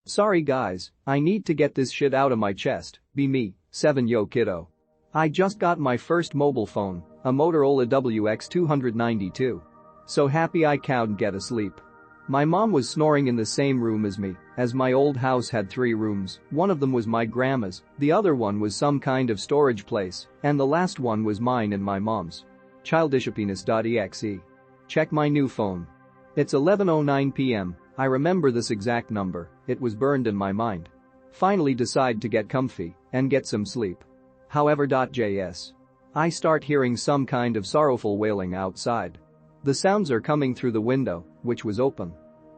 Sorry guys, I need to get this shit out of my chest, be me, 7 yo kiddo. I just got my first mobile phone, a Motorola WX292. So happy I can't get asleep. My mom was snoring in the same room as me, as my old house had 3 rooms, one of them was my grandma's, the other one was some kind of storage place, and the last one was mine and my mom's. Childishhappiness.exe. Check my new phone. It's 11:09 p.m, I remember this exact number, it was burned in my mind. Finally decide to get comfy and get some sleep. However.js. I start hearing some kind of sorrowful wailing outside. The sounds are coming through the window, which was open.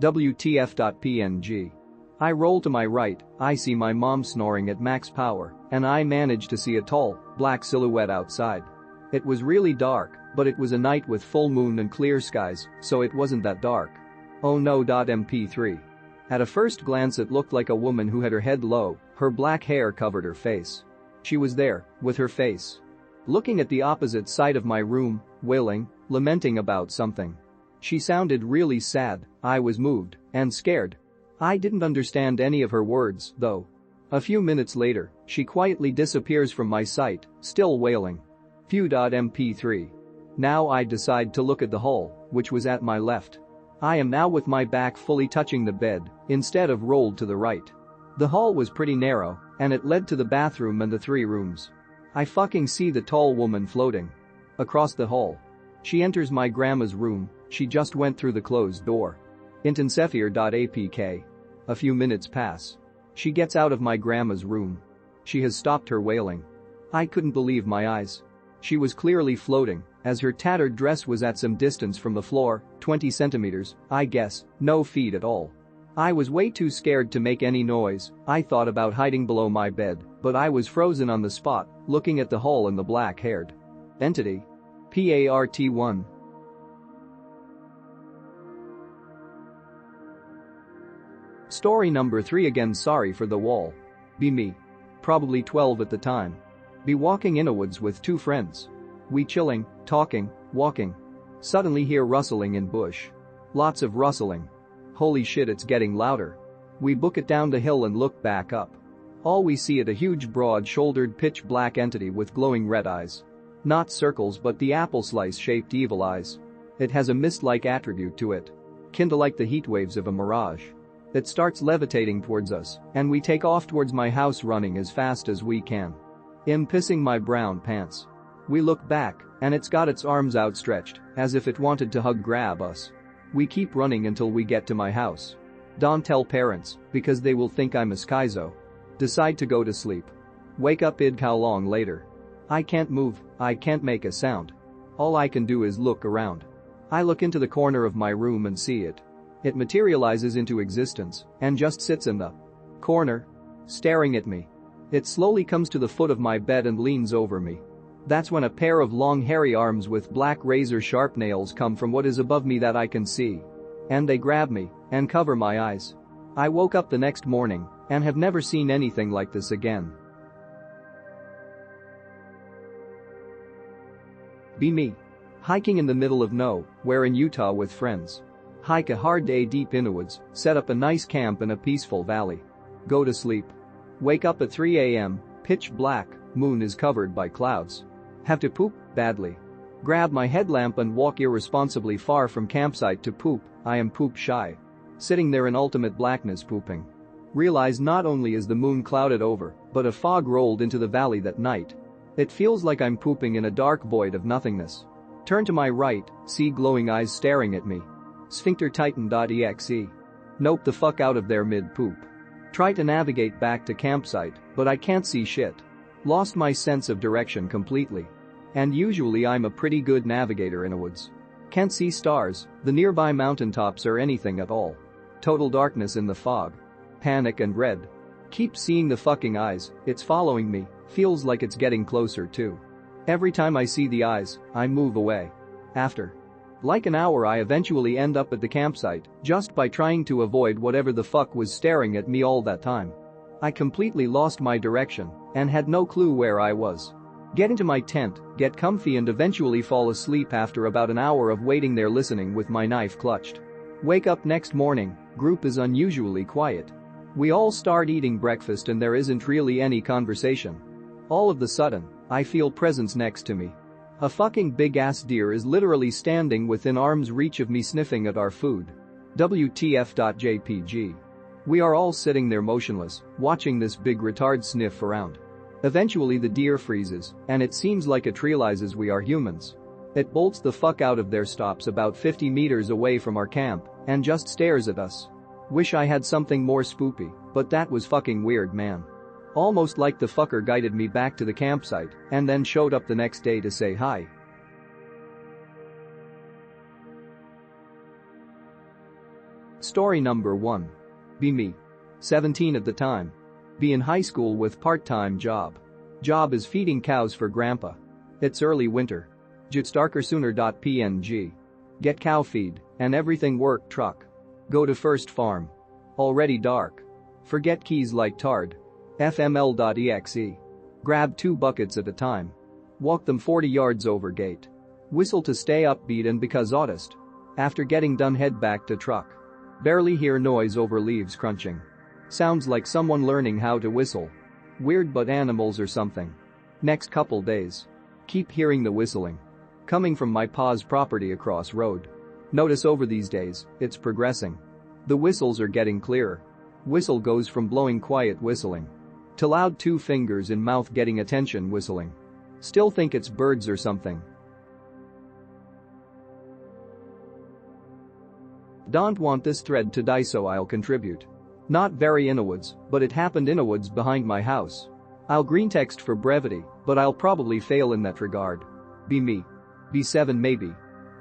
WTF.png. I roll to my right, I see my mom snoring at max power, and I manage to see a tall, black silhouette outside. It was really dark, but it was a night with full moon and clear skies, so it wasn't that dark. Oh no.mp3. At a first glance it looked like a woman who had her head low, her black hair covered her face. She was there, with her face looking at the opposite side of my room, wailing, lamenting about something. She sounded really sad, I was moved and scared. I didn't understand any of her words, though. A few minutes later, she quietly disappears from my sight, still wailing. Phew.mp3. Now I decide to look at the hall, which was at my left. I am now with my back fully touching the bed, instead of rolled to the right. The hall was pretty narrow, and it led to the bathroom and the 3 rooms. I fucking see the tall woman floating across the hall. She enters my grandma's room, she just went through the closed door. Intensephier.apk. A few minutes pass. She gets out of my grandma's room. She has stopped her wailing. I couldn't believe my eyes. She was clearly floating, as her tattered dress was at some distance from the floor, 20 centimeters, I guess, no feet at all. I was way too scared to make any noise, I thought about hiding below my bed, but I was frozen on the spot, looking at the hole and the black-haired entity. PART1. Story number 3 again. Sorry for the wall. Be me. Probably 12 at the time. Be walking in a woods with 2 friends. We chilling, talking, walking. Suddenly hear rustling in bush. Lots of rustling. Holy shit, it's getting louder. We book it down the hill and look back up. All we see is a huge broad-shouldered pitch black entity with glowing red eyes. Not circles but the apple slice-shaped evil eyes. It has a mist-like attribute to it. Kinda like the heat waves of a mirage. It starts levitating towards us, and we take off towards my house running as fast as we can. I'm pissing my brown pants. We look back, and it's got its arms outstretched, as if it wanted to grab us. We keep running until we get to my house. Don't tell parents, because they will think I'm a schizo. Decide to go to sleep. Wake up how long later. I can't move, I can't make a sound. All I can do is look around. I look into the corner of my room and see it. It materializes into existence and just sits in the corner, staring at me. It slowly comes to the foot of my bed and leans over me. That's when a pair of long hairy arms with black razor-sharp nails come from what is above me that I can see. And they grab me and cover my eyes. I woke up the next morning and have never seen anything like this again. Be me. Hiking in the middle of nowhere in Utah with friends. Hike a hard day deep in the woods, set up a nice camp in a peaceful valley. Go to sleep. Wake up at 3 a.m., pitch black, moon is covered by clouds. Have to poop badly. Grab my headlamp and walk irresponsibly far from campsite to poop. I am poop shy. Sitting there in ultimate blackness pooping. Realize not only is the moon clouded over, but a fog rolled into the valley that night. It feels like I'm pooping in a dark void of nothingness. Turn to my right, see glowing eyes staring at me. SphincterTitan.exe. Nope the fuck out of there mid-poop. Try to navigate back to campsite, but I can't see shit. Lost my sense of direction completely. And usually I'm a pretty good navigator in the woods. Can't see stars, the nearby mountaintops or anything at all. Total darkness in the fog. Panic and red. Keep seeing the fucking eyes, it's following me, feels like it's getting closer too. Every time I see the eyes, I move away. After like an hour I eventually end up at the campsite, just by trying to avoid whatever the fuck was staring at me all that time. I completely lost my direction and had no clue where I was. Get into my tent, get comfy and eventually fall asleep after about an hour of waiting there listening with my knife clutched. Wake up next morning, group is unusually quiet. We all start eating breakfast and there isn't really any conversation. All of the sudden, I feel presence next to me. A fucking big-ass deer is literally standing within arm's reach of me sniffing at our food. WTF.jpg. We are all sitting there motionless, watching this big retard sniff around. Eventually the deer freezes, and it seems like it realizes we are humans. It bolts the fuck out of there, stops about 50 meters away from our camp, and just stares at us. Wish I had something more spoopy, but that was fucking weird, man. Almost like the fucker guided me back to the campsite and then showed up the next day to say hi. Story number 1. Be me. 17 at the time. Be in high school with part-time job. Job is feeding cows for grandpa. It's early winter. It's darker sooner.png. Get cow feed and everything work truck. Go to first farm. Already dark. Forget keys like tard. fml.exe. Grab 2 buckets at a time. Walk them 40 yards over gate. Whistle to stay upbeat and because oddest. After getting done head back to truck. Barely hear noise over leaves crunching. Sounds like someone learning how to whistle. Weird but animals or something. Next couple days. Keep hearing the whistling. Coming from my pa's property across road. Notice over these days, it's progressing. The whistles are getting clearer. Whistle goes from blowing quiet whistling to loud 2 fingers in mouth getting attention whistling. Still think it's birds or something. Don't want this thread to die so I'll contribute. Not very in a woods, but it happened in a woods behind my house. I'll greentext for brevity, but I'll probably fail in that regard. Be me. Be 7 maybe.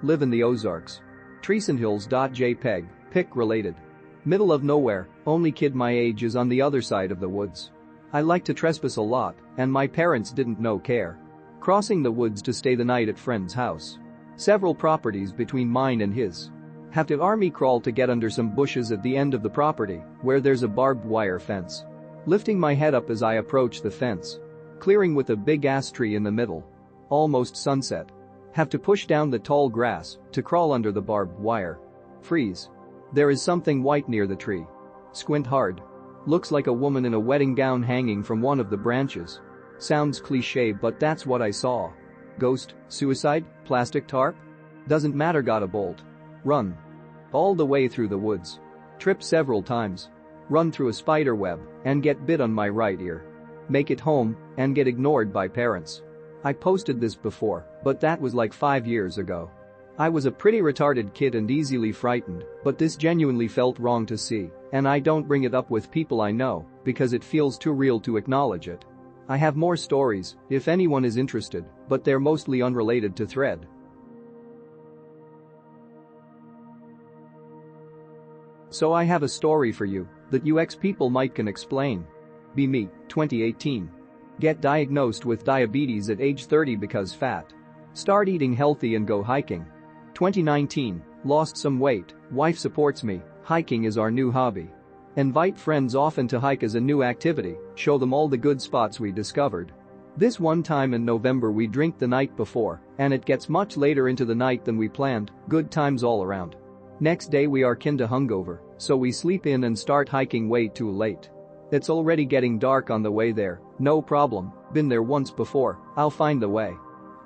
Live in the Ozarks. Treesandhills.jpg, pic related. Middle of nowhere, only kid my age is on the other side of the woods. I like to trespass a lot, and my parents didn't know care. Crossing the woods to stay the night at friend's house. Several properties between mine and his. Have to army crawl to get under some bushes at the end of the property, where there's a barbed wire fence. Lifting my head up as I approach the fence. Clearing with a big ass tree in the middle. Almost sunset. Have to push down the tall grass to crawl under the barbed wire. Freeze. There is something white near the tree. Squint hard. Looks like a woman in a wedding gown hanging from one of the branches. Sounds cliche but that's what I saw. Ghost, suicide, plastic tarp? Doesn't matter, gotta bolt. Run. All the way through the woods. Trip several times. Run through a spider web and get bit on my right ear. Make it home and get ignored by parents. I posted this before, but that was like 5 years ago. I was a pretty retarded kid and easily frightened, but this genuinely felt wrong to see, and I don't bring it up with people I know because it feels too real to acknowledge it. I have more stories if anyone is interested, but they're mostly unrelated to thread. So I have a story for you that UX people might can explain. Be me, 2018. Get diagnosed with diabetes at age 30 because fat. Start eating healthy and go hiking. 2019, lost some weight, wife supports me, hiking is our new hobby. Invite friends often to hike as a new activity, show them all the good spots we discovered. This one time in November we drink the night before, and it gets much later into the night than we planned, good times all around. Next day we are kinda hungover, so we sleep in and start hiking way too late. It's already getting dark on the way there, no problem, been there once before, I'll find the way.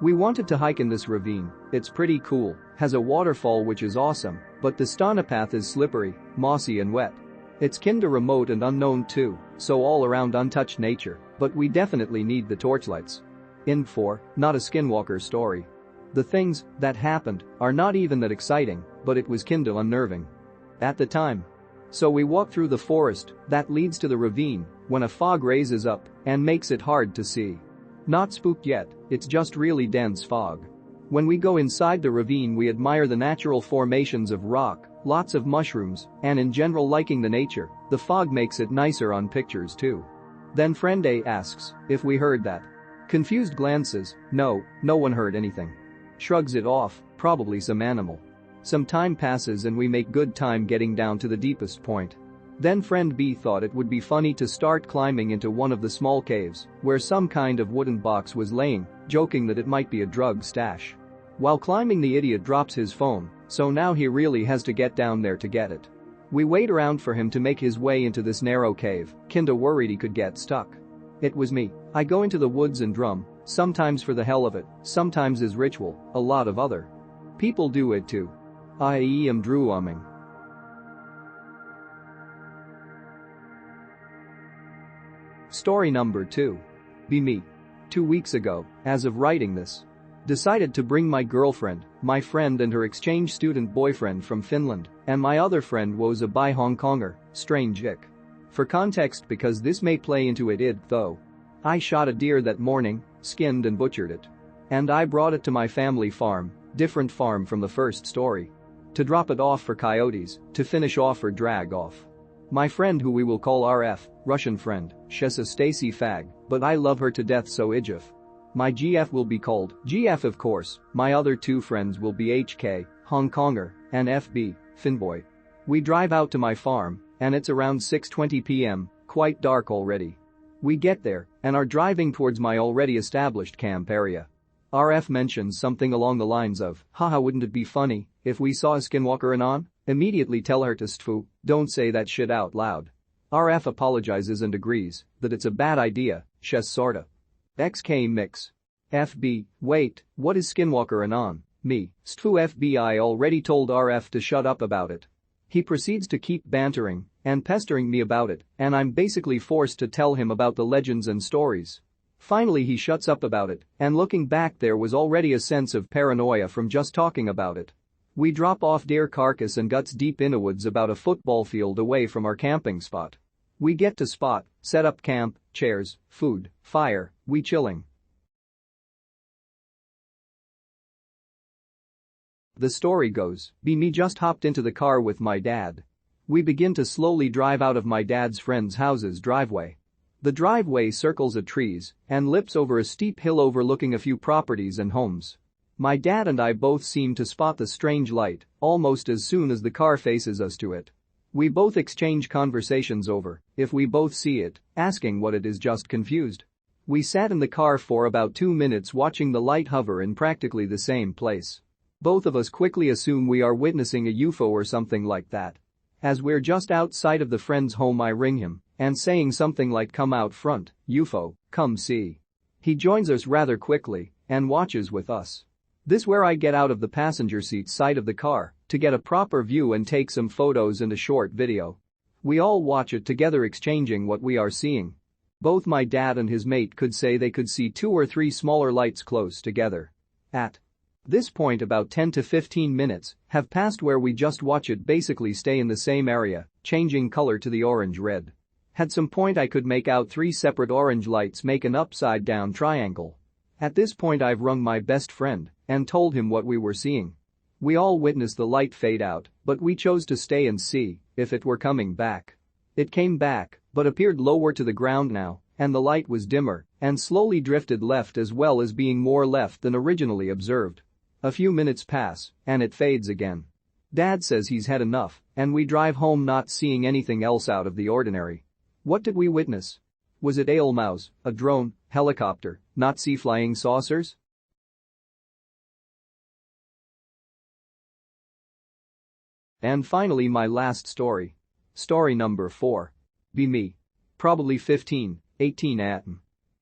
We wanted to hike in this ravine, it's pretty cool, has a waterfall which is awesome, but the Stana path is slippery, mossy and wet. It's kinda remote and unknown too, so all around untouched nature, but we definitely need the torchlights. Info, not a skinwalker story. The things that happened are not even that exciting, but it was kinda unnerving. At the time. So we walk through the forest that leads to the ravine when a fog raises up and makes it hard to see. Not spooked yet, it's just really dense fog. When we go inside the ravine we admire the natural formations of rock, lots of mushrooms, and in general liking the nature, the fog makes it nicer on pictures too. Then friend A asks if we heard that. Confused glances, no one heard anything. Shrugs it off, probably some animal. Some time passes and we make good time getting down to the deepest point. Then friend B thought it would be funny to start climbing into one of the small caves where some kind of wooden box was laying, joking that it might be a drug stash. While climbing the idiot drops his phone, so now he really has to get down there to get it. We wait around for him to make his way into this narrow cave, kinda worried he could get stuck. It was me. I go into the woods and drum, sometimes for the hell of it, sometimes as ritual, a lot of other people do it too. I am drumming. Story number 2. Be me. 2 weeks ago, as of writing this, decided to bring my girlfriend, my friend and her exchange student boyfriend from Finland, and my other friend was a bi Hong Konger, strange ick. For context because this may play into it though. I shot a deer that morning, skinned and butchered it. And I brought it to my family farm, different farm from the first story. To drop it off for coyotes, to finish off or drag off. My friend who we will call RF, Russian friend, she's a Stacy fag, but I love her to death so IJF. My GF will be called GF of course, my other 2 friends will be HK, Hong Konger, and FB, Finboy. We drive out to my farm, and it's around 6:20 p.m., quite dark already. We get there, and are driving towards my already established camp area. RF mentions something along the lines of, haha wouldn't it be funny if we saw a skinwalker anon? Immediately tell her to stfu, don't say that shit out loud. RF apologizes and agrees that it's a bad idea, shes sorta. XK mix. FB, wait, what is skinwalker anon? Me, stfu FBI already told RF to shut up about it. He proceeds to keep bantering and pestering me about it, and I'm basically forced to tell him about the legends and stories. Finally he shuts up about it, and looking back there was already a sense of paranoia from just talking about it. We drop off deer carcass and guts deep in the woods about a football field away from our camping spot. We get to spot, set up camp, chairs, food, fire, we chilling. The story goes, me just hopped into the car with my dad. We begin to slowly drive out of my dad's friend's house's driveway. The driveway circles the trees and lips over a steep hill overlooking a few properties and homes. My dad and I both seem to spot the strange light almost as soon as the car faces us to it. We both exchange conversations over if we both see it, asking what it is, just confused. We sat in the car for about 2 minutes watching the light hover in practically the same place. Both of us quickly assume we are witnessing a UFO or something like that. As we're just outside of the friend's home I ring him and saying something like come out front, UFO, come see. He joins us rather quickly and watches with us. This where I get out of the passenger seat side of the car to get a proper view and take some photos and a short video. We all watch it together exchanging what we are seeing. Both my dad and his mate could say they could see 2 or 3 smaller lights close together. At this point about 10 to 15 minutes have passed where we just watch it basically stay in the same area, changing color to the orange-red. At some point I could make out 3 separate orange lights make an upside-down triangle. At this point I've rung my best friend and told him what we were seeing. We all witnessed the light fade out, but we chose to stay and see if it were coming back. It came back, but appeared lower to the ground now, and the light was dimmer and slowly drifted left as well as being more left than originally observed. A few minutes pass, and it fades again. Dad says he's had enough, and we drive home not seeing anything else out of the ordinary. What did we witness? Was it ale mouse, a drone, helicopter, Nazi flying saucers? And finally my last story. Story number 4. Be me. Probably 15, 18 at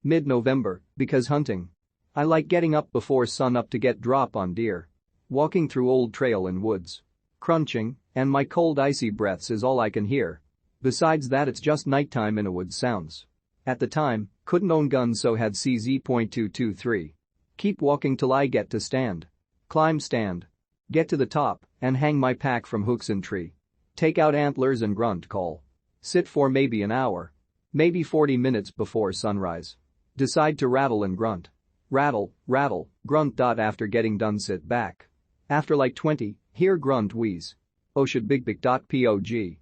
mid-November, because hunting. I like getting up before sun up to get drop on deer. Walking through old trail and woods. Crunching, and my cold icy breaths is all I can hear. Besides that it's just nighttime in a woods sounds. At the time, couldn't own guns so had CZ.223. Keep walking till I get to stand. Climb stand. Get to the top and hang my pack from hooks in tree. Take out antlers and grunt call. Sit for maybe an hour. Maybe 40 minutes before sunrise. Decide to rattle and grunt. Rattle, rattle, grunt. After getting done sit back. After like 20, hear grunt wheeze. Oh shit big pog.